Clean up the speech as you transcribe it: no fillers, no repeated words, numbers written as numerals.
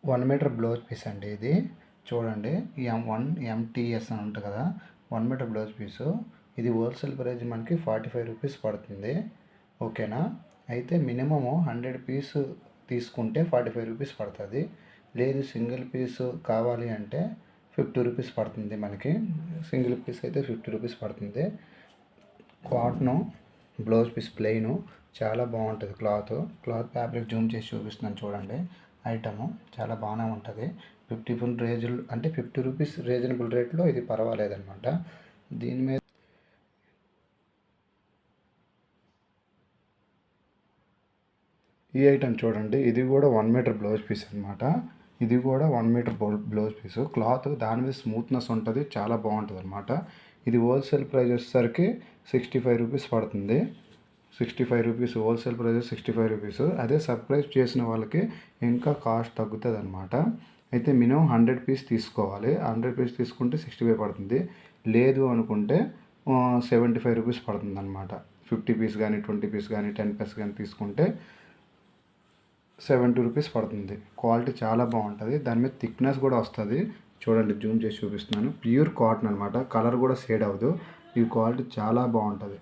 1 metre blouse piece అండి ఇది. చూడండి M1 MTS అని ఉంటుంది కదా, 1 మీటర్ బ్లౌజ్ పీసు. ఇది హోల్సేల్ ప్రైస్ మనకి 45 రూపీస్ పడుతుంది. ఓకేనా. అయితే మినిమము 100 పీసు తీసుకుంటే 45 రూపీస్ పడుతుంది. లేదు సింగిల్ పీసు కావాలి అంటే 50 రూపీస్ పడుతుంది మనకి. సింగిల్ పీస్ అయితే 50 రూపీస్ పడుతుంది. కాటను బ్లౌజ్ పీస్ ప్లెయిను చాలా బాగుంటుంది. క్లాత్ ఫ్యాబ్రిక్ జూమ్ చేసి చూపిస్తున్నాను చూడండి. ఐటము చాలా బాగానే ఉంటుంది. 50 రూపీస్ రీజనబుల్ రేట్లో ఇది పర్వాలేదన్నమాట. దీని మీద ఈ ఐటమ్ చూడండి, ఇది కూడా 1 మీటర్ బ్లౌజ్ పీస్ అనమాట. ఇది కూడా 1 మీటర్ బ్లౌజ్ పీసు. క్లాత్ దాని మీద స్మూత్నెస్ ఉంటుంది, చాలా బాగుంటుంది అనమాట. ఇది హోల్సేల్ ప్రైస్ వచ్చేసరికి 65 రూపీస్ పడుతుంది. 65 రూపీస్ హోల్సేల్ ప్రైస్ 65 రూపీస్. అదే సబ్స్క్రైబ్ చేసిన వాళ్ళకి ఇంకా కాస్ట్ తగ్గుతుంది అనమాట. అయితే మినిమం 100 పీస్ తీసుకోవాలి. 100 పీస్ తీసుకుంటే 65 పడుతుంది. లేదు అనుకుంటే 75 రూపీస్ పడుతుంది అనమాట. 50 పీస్ కానీ 20 పీస్ కానీ 10 పీస్ కానీ తీసుకుంటే 70 రూపీస్ పడుతుంది. క్వాలిటీ చాలా బాగుంటుంది. దాని మీద థిక్నెస్ కూడా వస్తుంది. చూడండి జూమ్ చేసి చూపిస్తున్నాను. ప్యూర్ కాటన్ అనమాట. కలర్ కూడా షేడ్ అవ్వదు. ఈ క్వాలిటీ చాలా బాగుంటుంది.